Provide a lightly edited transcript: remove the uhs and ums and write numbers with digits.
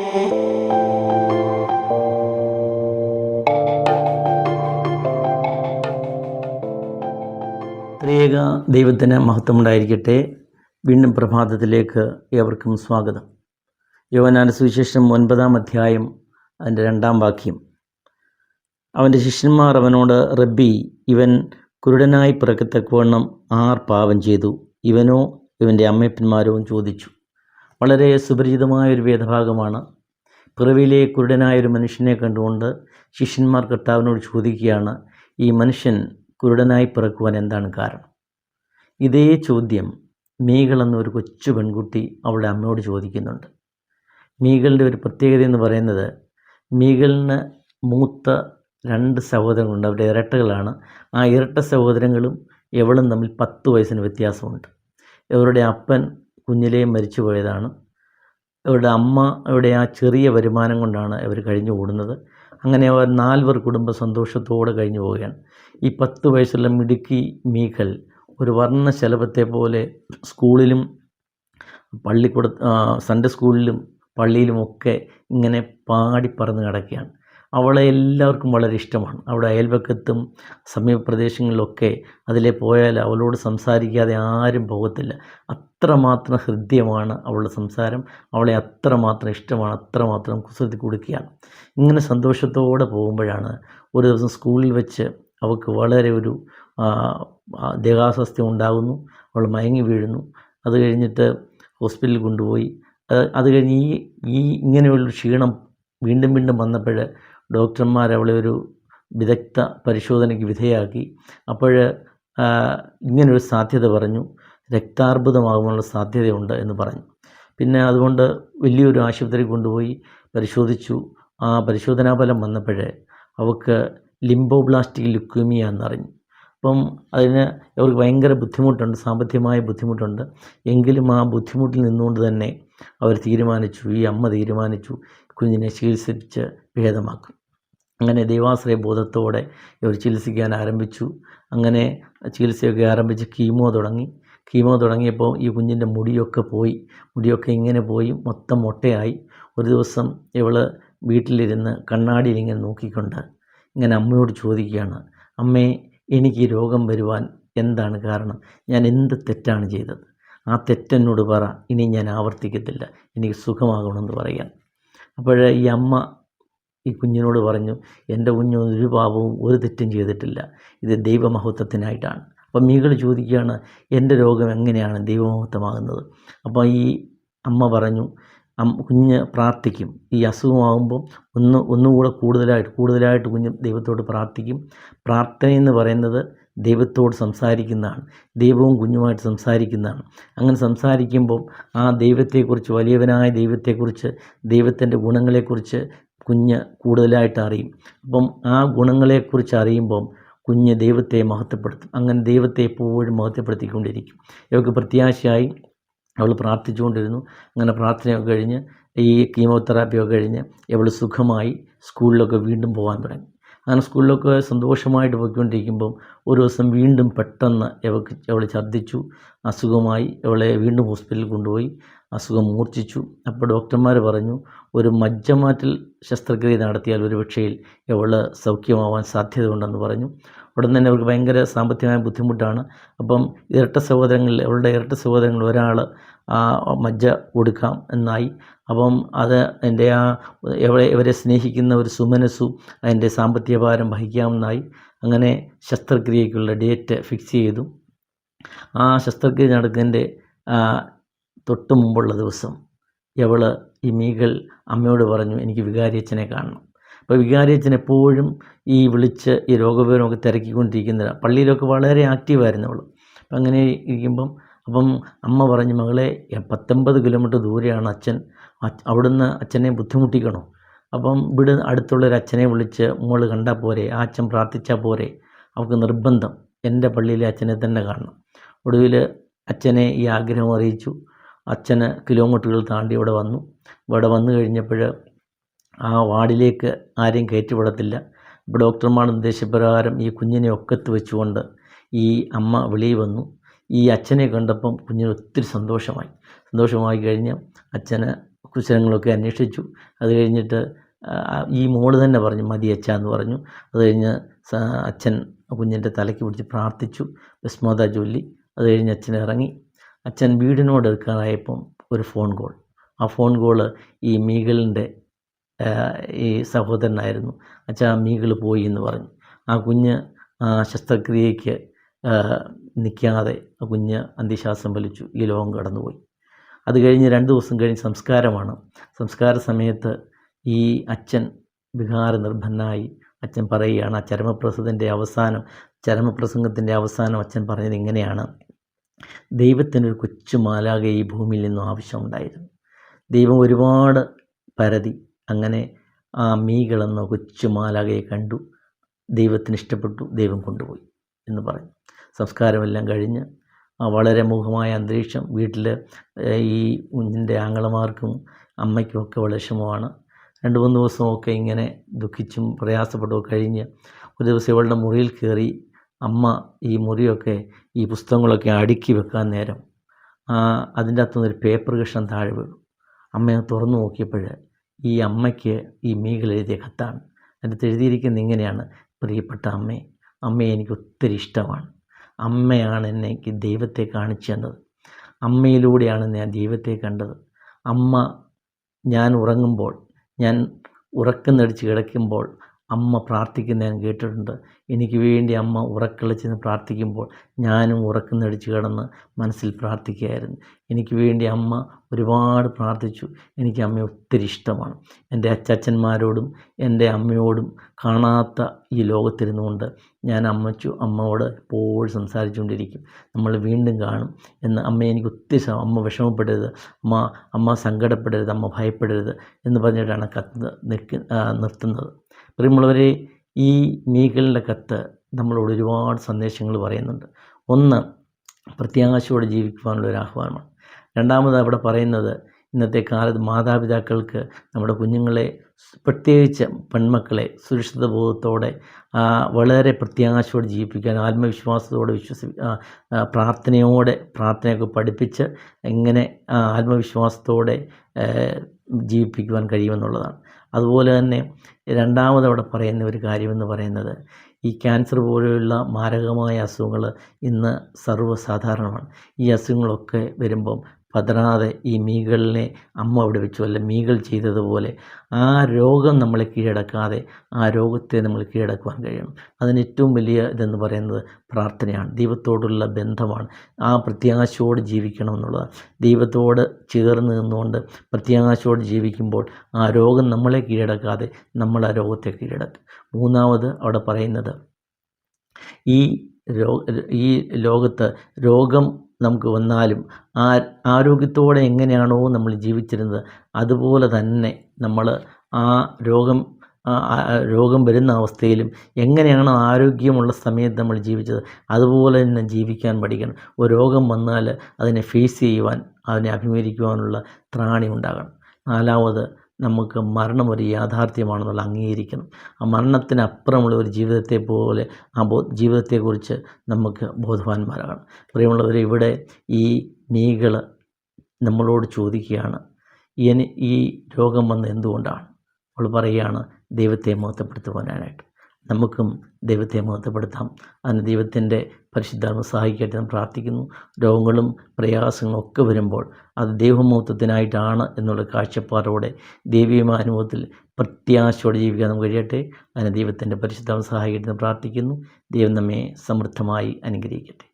ത്രിയേക ദൈവത്തിന് മഹത്വമുണ്ടായിരിക്കട്ടെ. വീണ്ടും പ്രഭാതത്തിലേക്ക് ഏവർക്കും സ്വാഗതം. യോഹന്നാന്റെ സുവിശേഷം 9-ാം അധ്യായം അതിൻ്റെ 2-ാം വാക്യം. അവൻ്റെ ശിഷ്യന്മാർ അവനോട്, റബ്ബി, ഇവൻ കുരുടനായി പിറക്കത്തക്കവണ്ണം ആർ പാപം ചെയ്തു, ഇവനോ ഇവൻ്റെ അമ്മയപ്പന്മാരോ ചോദിച്ചു. വളരെ സുപരിചിതമായൊരു വേദഭാഗമാണ്. പിറവിയിലെ കുരുടനായൊരു മനുഷ്യനെ കണ്ടുകൊണ്ട് ശിഷ്യന്മാർ കർത്താവിനോട് ചോദിക്കുകയാണ്, ഈ മനുഷ്യൻ കുരുടനായി പിറക്കുവാൻ എന്താണ് കാരണം? ഇതേ ചോദ്യം മീകൾ എന്നൊരു കൊച്ചു പെൺകുട്ടി അവളുടെ അമ്മയോട് ചോദിക്കുന്നുണ്ട്. മീകളുടെ ഒരു പ്രത്യേകത എന്ന് പറയുന്നത്, മീകളിന് മൂത്ത 2 സഹോദരങ്ങളുണ്ട്. അവരുടെ ഇരട്ടകളാണ്. ആ ഇരട്ട സഹോദരങ്ങളും ഇവളും തമ്മിൽ 10 വയസ്സിന് വ്യത്യാസമുണ്ട്. ഇവരുടെ അപ്പൻ കുഞ്ഞിലേ മരിച്ചു പോയതാണ്. ഇവരുടെ അമ്മയുടെ ആ ചെറിയ വരുമാനം കൊണ്ടാണ് ഇവർ കഴിഞ്ഞു കൂടുന്നത്. അങ്ങനെ അവർ 4 കുടുംബ സന്തോഷത്തോടെ കഴിഞ്ഞു പോവുകയാണ്. ഈ 10 വയസ്സുള്ള മിടുക്കി മീകൾ ഒരു വർണ്ണശലഭത്തെ പോലെ സ്കൂളിലും സൺഡേ സ്കൂളിലും പള്ളിയിലുമൊക്കെ ഇങ്ങനെ പാടിപ്പറന്ന് കിടക്കുകയാണ്. അവളെ എല്ലാവർക്കും വളരെ ഇഷ്ടമാണ്. അവിടെ അയൽവക്കത്തും സമീപ പ്രദേശങ്ങളിലൊക്കെ അതിലെ പോയാൽ അവളോട് സംസാരിക്കാതെ ആരും പോകത്തില്ല. അത്രമാത്രം ഹൃദ്യമാണ് അവളുടെ സംസാരം. അവളെ അത്രമാത്രം ഇഷ്ടമാണ്, അത്രമാത്രം കുസൃതി കൊടുക്കുകയാണ്. ഇങ്ങനെ സന്തോഷത്തോടെ പോകുമ്പോഴാണ് ഒരു ദിവസം സ്കൂളിൽ വെച്ച് അവൾക്ക് വളരെ ഒരു ദേഹാസ്വാസ്ഥ്യം ഉണ്ടാകുന്നു. അവൾ മയങ്ങി വീഴുന്നു. അത് കഴിഞ്ഞിട്ട് ഹോസ്പിറ്റലിൽ കൊണ്ടുപോയി. അത് കഴിഞ്ഞ് ഇങ്ങനെയുള്ളൊരു ക്ഷീണം വീണ്ടും വന്നപ്പോൾ ഡോക്ടർമാർ അവളെ ഒരു വിദഗ്ധ പരിശോധനയ്ക്ക് വിധേയമാക്കി. അപ്പോൾ ഇങ്ങനൊരു സാധ്യത പറഞ്ഞു, രക്താർബുദമാകാനുള്ള സാധ്യതയുണ്ട് എന്ന് പറഞ്ഞു. പിന്നെ അതുകൊണ്ട് വലിയൊരു ആശുപത്രി കൊണ്ടുപോയി പരിശോധിച്ചു. ആ പരിശോധനാഫലം വന്നപ്പോൾ അവൾക്ക് ലിംബോബ്ലാസ്റ്റിക് ലുക്കീമിയ എന്നറിഞ്ഞു. അപ്പം അതിന് അവർക്ക് ഭയങ്കര ബുദ്ധിമുട്ടുണ്ട്, സാമ്പത്തികമായ ബുദ്ധിമുട്ടുണ്ട്. എങ്കിലും ആ ബുദ്ധിമുട്ടിൽ നിന്നുകൊണ്ട് തന്നെ അവർ തീരുമാനിച്ചു, ഈ അമ്മ തീരുമാനിച്ചു, കുഞ്ഞിനെ ചികിത്സിച്ച് ഭേദമാക്കും. അങ്ങനെ ദൈവാശ്രയ ബോധത്തോടെ ഇവർ ചികിത്സിക്കാൻ ആരംഭിച്ചു. അങ്ങനെ ചികിത്സയൊക്കെ ആരംഭിച്ച് കീമോ തുടങ്ങിയപ്പോൾ ഈ കുഞ്ഞിൻ്റെ മുടിയൊക്കെ ഇങ്ങനെ പോയി മൊത്തം മൊട്ടയായി. ഒരു ദിവസം ഇവൾ വീട്ടിലിരുന്ന് കണ്ണാടിയിൽ ഇങ്ങനെ നോക്കിക്കൊണ്ട് ഇങ്ങനെ അമ്മയോട് ചോദിക്കുകയാണ്, അമ്മേ, എനിക്ക് ഈ രോഗം വരുവാൻ എന്താണ് കാരണം? ഞാൻ എന്ത് തെറ്റാണ് ചെയ്തത്? ആ തെറ്റെന്നോട് പറ, ഇനി ഞാൻ ആവർത്തിക്കത്തില്ല, എനിക്ക് സുഖമാകണമെന്ന് പറയാൻ. അപ്പോൾ ഈ അമ്മ ഈ കുഞ്ഞിനോട് പറഞ്ഞു, എൻ്റെ കുഞ്ഞ് ഒരു പാപവും ഒരു തെറ്റും ചെയ്തിട്ടില്ല, ഇത് ദൈവമഹത്വത്തിനായിട്ടാണ്. അപ്പം മീകൾ ചോദിക്കുകയാണ്, എൻ്റെ രോഗം എങ്ങനെയാണ് ദൈവമഹത്വമാകുന്നത്? അപ്പോൾ ഈ അമ്മ പറഞ്ഞു, കുഞ്ഞ് പ്രാർത്ഥിക്കും. ഈ അസുഖമാകുമ്പം ഒന്നുകൂടെ കൂടുതലായിട്ട് കുഞ്ഞ് ദൈവത്തോട് പ്രാർത്ഥിക്കും. പ്രാർത്ഥനയെന്ന് പറയുന്നത് ദൈവത്തോട് സംസാരിക്കുന്നതാണ്, ദൈവവും കുഞ്ഞുമായിട്ട് സംസാരിക്കുന്നതാണ്. അങ്ങനെ സംസാരിക്കുമ്പം ആ ദൈവത്തെക്കുറിച്ച്, വലിയവനായ ദൈവത്തെക്കുറിച്ച്, ദൈവത്തിൻ്റെ ഗുണങ്ങളെക്കുറിച്ച് കുഞ്ഞ് കൂടുതലായിട്ട് അറിയും. അപ്പം ആ ഗുണങ്ങളെക്കുറിച്ച് അറിയുമ്പം കുഞ്ഞ് ദൈവത്തെ മഹത്വപ്പെടുത്തും. അങ്ങനെ ദൈവത്തെ എപ്പോഴും മഹത്വപ്പെടുത്തിക്കൊണ്ടിരിക്കും. ഇവർക്ക് പ്രത്യാശയായി അവൾ പ്രാർത്ഥിച്ചുകൊണ്ടിരുന്നു. അങ്ങനെ പ്രാർത്ഥനയൊക്കെ കഴിഞ്ഞ് ഈ കീമോതെറാപ്പിയൊക്കെ കഴിഞ്ഞ് അവൾ സുഖമായി സ്കൂളിലൊക്കെ വീണ്ടും പോകാൻ തുടങ്ങി. അങ്ങനെ സ്കൂളിലൊക്കെ സന്തോഷമായിട്ട് പോയിക്കൊണ്ടിരിക്കുമ്പം ഒരു ദിവസം വീണ്ടും പെട്ടെന്ന് അവൾ ഛർദ്ദിച്ചു, അസുഖമായി. അവളെ വീണ്ടും ഹോസ്പിറ്റലിൽ കൊണ്ടുപോയി. അസുഖം മൂർച്ഛിച്ചു. അപ്പോൾ ഡോക്ടർമാർ പറഞ്ഞു, ഒരു മജ്ജമാറ്റൽ ശസ്ത്രക്രിയ നടത്തിയാൽ ഒരു പക്ഷേയിൽ അവൾ സൗഖ്യമാവാൻ സാധ്യതയുണ്ടെന്ന് പറഞ്ഞു. ഉടൻ തന്നെ അവർക്ക് ഭയങ്കര സാമ്പത്തികമായ ബുദ്ധിമുട്ടാണ്. അപ്പം അവളുടെ ഇരട്ട സഹോദരങ്ങളിൽ ഒരാൾ മജ്ജ കൊടുക്കാം എന്നായി. അപ്പം എൻ്റെ ഇവരെ സ്നേഹിക്കുന്ന ഒരു സുമനസ്സു അതിൻ്റെ സാമ്പത്തിക ഭാരം വഹിക്കാമെന്നായി. അങ്ങനെ ശസ്ത്രക്രിയയ്ക്കുള്ള ഡേറ്റ് ഫിക്സ് ചെയ്തു. ആ ശസ്ത്രക്രിയ നടക്കുന്നതിൻ്റെ തൊട്ട് മുമ്പുള്ള ദിവസം ഈ മീകൾ അമ്മയോട് പറഞ്ഞു, എനിക്ക് വികാരിയച്ഛനെ കാണണം. അപ്പോൾ വികാരിയച്ഛൻ എപ്പോഴും വിളിച്ച് ഈ രോഗവിവരമൊക്കെ തിരക്കിക്കൊണ്ടിരിക്കുന്നതാണ്. പള്ളിയിലൊക്കെ വളരെ ആക്റ്റീവായിരുന്നു അവൾ. അപ്പം അങ്ങനെ ഇരിക്കുമ്പം അമ്മ പറഞ്ഞു, മകളെ, 19 കിലോമീറ്റർ ദൂരെയാണ് അച്ഛൻ, അവിടുന്ന് അച്ഛനെ ബുദ്ധിമുട്ടിക്കണോ? അപ്പം ഇവിടെ അടുത്തുള്ളൊരു അച്ഛനെ വിളിച്ച് മോൾ കണ്ടാൽ പോരെ, ആ അച്ഛൻ പ്രാർത്ഥിച്ചാൽ പോരെ? അവൾക്ക് നിർബന്ധം എൻ്റെ പള്ളിയിലെ അച്ഛനെ തന്നെ കാണണം. ഒടുവിൽ അച്ഛനെ ഈ ആഗ്രഹം അറിയിച്ചു. അച്ഛന് കിലോമീറ്ററുകൾ താണ്ടി ഇവിടെ വന്നു കഴിഞ്ഞപ്പോൾ ആ വാർഡിലേക്ക് ആരെയും കയറ്റിവിടത്തില്ല. ഇപ്പോൾ ഡോക്ടർമാരുടെ നിർദ്ദേശപ്രകാരം ഈ കുഞ്ഞിനെ ഒക്കത്ത് വെച്ചുകൊണ്ട് ഈ അമ്മ വെളിയിൽ വന്നു. ഈ അച്ഛനെ കണ്ടപ്പം കുഞ്ഞിന് ഒത്തിരി സന്തോഷമായി കഴിഞ്ഞ് അച്ഛന് കുശലങ്ങളൊക്കെ അന്വേഷിച്ചു. അത് കഴിഞ്ഞിട്ട് ഈ മോള് തന്നെ പറഞ്ഞു മതി അച്ഛാ എന്ന് പറഞ്ഞു. അത് കഴിഞ്ഞ് അച്ഛൻ കുഞ്ഞിൻ്റെ തലയ്ക്ക് പിടിച്ച് പ്രാർത്ഥിച്ചു, ബിസ്മോദ ചൊല്ലി. അത് കഴിഞ്ഞ് അച്ഛൻ ഇറങ്ങി. അച്ഛൻ വീടിനോട് എടുക്കാറായപ്പം ഒരു ഫോൺ കോൾ. ആ ഫോൺ കോള് ഈ മീഗളിൻ്റെ ഈ സഹോദരനായിരുന്നു. അച്ഛാ മീഗൾ പോയി എന്ന് പറഞ്ഞു. ആ കുഞ്ഞ് ശസ്ത്രക്രിയയ്ക്ക് നിൽക്കാതെ ആ കുഞ്ഞ് അന്ത്യശ്വാസം വലിച്ചു ഈ ലോകം കടന്നുപോയി. അത് കഴിഞ്ഞ് 2 ദിവസം കഴിഞ്ഞ് സംസ്കാരമാണ്. സംസ്കാര സമയത്ത് ഈ അച്ഛൻ വികാരനിർഭരനായി അച്ഛൻ പറയുകയാണ്, ആ ചരമപ്രസംഗത്തിൻ്റെ അവസാനം അച്ഛൻ പറഞ്ഞത് ഇങ്ങനെയാണ്: ദൈവത്തിനൊരു കൊച്ചു മാലാഖ ഈ ഭൂമിയിൽ നിന്നും ആവശ്യമുണ്ടായിരുന്നു. ദൈവം ഒരുപാട് പരതി. അങ്ങനെ ആ മീഗൾ എന്ന കൊച്ചു മാലാഖയെ കണ്ടു. ദൈവത്തിന് ഇഷ്ടപ്പെട്ടു, ദൈവം കൊണ്ടുപോയി എന്ന് പറഞ്ഞു. സംസ്കാരമെല്ലാം കഴിഞ്ഞ് വളരെ മുഖമായ അന്തരീക്ഷം. വീട്ടിൽ ഈ കുഞ്ഞിൻ്റെ ആങ്ങളമാർക്കും അമ്മയ്ക്കും ഒക്കെ വളരെ വിഷമമാണ്. 2-3 ദിവസമൊക്കെ ഇങ്ങനെ ദുഃഖിച്ചും പ്രയാസപ്പെട്ടൊക്കെ കഴിഞ്ഞ് ഒരു ദിവസം ഇവളുടെ മുറിയിൽ കയറി അമ്മ ഈ മുറിയൊക്കെ ഈ പുസ്തകങ്ങളൊക്കെ അടുക്കി വെക്കാൻ നേരം അതിൻ്റെ അകത്തുനിന്നൊരു പേപ്പർ കഷ്ണം താഴെ വീണു. അമ്മയെ തുറന്നു നോക്കിയപ്പോൾ ഈ അമ്മയ്ക്ക് ഈ മീഗൾ എഴുതിയ കത്താണ്. അതിനകത്ത് എഴുതിയിരിക്കുന്നത് ഇങ്ങനെയാണ്: പ്രിയപ്പെട്ട അമ്മയെ എനിക്ക് ഒത്തിരി ഇഷ്ടമാണ്. അമ്മയാണ് എനിക്ക് ദൈവത്തെ കാണിച്ചു തന്നത്. അമ്മയിലൂടെയാണ് ഞാൻ ദൈവത്തെ കണ്ടത്. അമ്മ ഞാൻ ഉറങ്ങുമ്പോൾ, ഞാൻ ഉറക്കം നടിച്ച് കിടക്കുമ്പോൾ അമ്മ പ്രാർത്ഥിക്കുന്ന ഞാൻ കേട്ടിട്ടുണ്ട്. എനിക്ക് വേണ്ടി അമ്മ ഉറക്കളിച്ചെന്ന് പ്രാർത്ഥിക്കുമ്പോൾ ഞാനും ഉറക്കം നടിച്ച് കിടന്ന് മനസ്സിൽ പ്രാർത്ഥിക്കുകയായിരുന്നു. എനിക്ക് വേണ്ടി അമ്മ ഒരുപാട് പ്രാർത്ഥിച്ചു. എനിക്ക് അമ്മയെ ഒത്തിരി ഇഷ്ടമാണ്. എൻ്റെ അച്ചാച്ചന്മാരോടും എൻ്റെ അമ്മയോടും കാണാത്ത ഈ ലോകത്തിരുന്നുകൊണ്ട് ഞാൻ അമ്മയോട് എപ്പോഴും സംസാരിച്ചുകൊണ്ടിരിക്കും. നമ്മൾ വീണ്ടും കാണും എന്ന്. അമ്മയെ എനിക്ക് ഒത്തിരി അമ്മ വിഷമപ്പെടരുത്, അമ്മ സങ്കടപ്പെടരുത്, അമ്മ ഭയപ്പെടരുത് എന്ന് പറഞ്ഞിട്ടാണ് കത്ത് നിർത്തുന്നത്. പ്രിയമുള്ളവരെ, ഈ മീഗളിൻ്റെ കത്ത് നമ്മളോട് ഒരുപാട് സന്ദേശങ്ങൾ പറയുന്നുണ്ട്. ഒന്ന്, പ്രത്യാശയോടെ ജീവിക്കുവാനുള്ള ഒരു ആഹ്വാനമാണ്. രണ്ടാമത് അവിടെ പറയുന്നത്, ഇന്നത്തെ കാലത്ത് മാതാപിതാക്കൾക്ക് നമ്മുടെ കുഞ്ഞുങ്ങളെ, പ്രത്യേകിച്ച് പെൺമക്കളെ, സുരക്ഷിത ബോധത്തോടെ വളരെ പ്രത്യാശയോടെ ജീവിപ്പിക്കാൻ, ആത്മവിശ്വാസത്തോടെ പ്രാർത്ഥനയൊക്കെ പഠിപ്പിച്ച് എങ്ങനെ ആത്മവിശ്വാസത്തോടെ ജീവിപ്പിക്കുവാൻ കഴിയുമെന്നുള്ളതാണ്. അതുപോലെ തന്നെ രണ്ടാമത് അവിടെ പറയുന്ന ഒരു കാര്യമെന്ന് പറയുന്നത്, ഈ ക്യാൻസർ പോലെയുള്ള മാരകമായ അസുഖങ്ങൾ ഇന്ന് സർവ്വസാധാരണമാണ്. ഈ അസുഖങ്ങളൊക്കെ വരുമ്പം പതറാതെ ഈ മീഗളിനെ അമ്മ അവിടെ വെച്ചു, അല്ല മീഗൾ ചെയ്തതുപോലെ ആ രോഗം നമ്മളെ കീഴടക്കാതെ ആ രോഗത്തെ നമ്മൾ കീഴടക്കുവാൻ കഴിയണം. അതിന് ഏറ്റവും വലിയ ഇതെന്ന് പറയുന്നത് പ്രാർത്ഥനയാണ്, ദൈവത്തോടുള്ള ബന്ധമാണ്. ആ പ്രത്യാശയോട് ജീവിക്കണം എന്നുള്ളതാണ്. ദൈവത്തോട് ചേർന്ന് നിന്നുകൊണ്ട് പ്രത്യാശയോട് ജീവിക്കുമ്പോൾ ആ രോഗം നമ്മളെ കീഴടക്കാതെ നമ്മൾ ആ രോഗത്തെ കീഴടക്കും. മൂന്നാമത് അവിടെ പറയുന്നത്, ഈ ലോകത്ത് രോഗം നമുക്ക് വന്നാലും ആരോഗ്യത്തോടെ എങ്ങനെയാണോ നമ്മൾ ജീവിച്ചിരുന്നത് അതുപോലെ തന്നെ നമ്മൾ ആ രോഗം വരുന്ന അവസ്ഥയിലും എങ്ങനെയാണോ ആരോഗ്യമുള്ള സമയത്ത് നമ്മൾ ജീവിച്ചത് അതുപോലെ തന്നെ ജീവിക്കാൻ പഠിക്കണം. ഒരു രോഗം വന്നാൽ അതിനെ ഫേസ് ചെയ്യുവാൻ, അതിനെ അഭിമുഖീകരിക്കുവാനുള്ള ത്രാണി ഉണ്ടാകണം. നാലാമത്, നമുക്ക് മരണം ഒരു യാഥാർത്ഥ്യമാണെന്നുള്ള അംഗീകരിക്കണം. ആ മരണത്തിനപ്പുറമുള്ള ഒരു ജീവിതത്തെക്കുറിച്ച് നമുക്ക് ബോധവാന്മാരാകണം. പ്രിയമുള്ളവരെ, ഇവിടെ ഈ മീഗൾ നമ്മളോട് ചോദിക്കുകയാണ്, ഈ രോഗം വന്നത് എന്തുകൊണ്ടാണ്? അവൾ പറയുകയാണ്, ദൈവത്തെ മഹത്വപ്പെടുത്തുവാനായിട്ട്. നമുക്കും ദൈവത്തെ മഹത്വപ്പെടുത്താം. അതിന് ദൈവത്തിൻ്റെ പരിശുദ്ധാത്മ സഹായിക്കട്ടെ എന്ന് പ്രാർത്ഥിക്കുന്നു. രോഗങ്ങളും പ്രയാസങ്ങളും ഒക്കെ വരുമ്പോൾ അത് ദൈവമഹത്വത്തിനായിട്ടാണ് എന്നുള്ള കാഴ്ചപ്പാടോടെ ദൈവീയമായ അനുഭവത്തിൽ പ്രത്യാശയോടെ ജീവിക്കാൻ നമുക്ക് കഴിയട്ടെ. അതിന് ദൈവത്തിൻ്റെ പരിശുദ്ധാത്മ സഹായിക്കട്ടെ എന്ന് പ്രാർത്ഥിക്കുന്നു. ദൈവം നമ്മെ സമൃദ്ധമായി അനുഗ്രഹിക്കട്ടെ.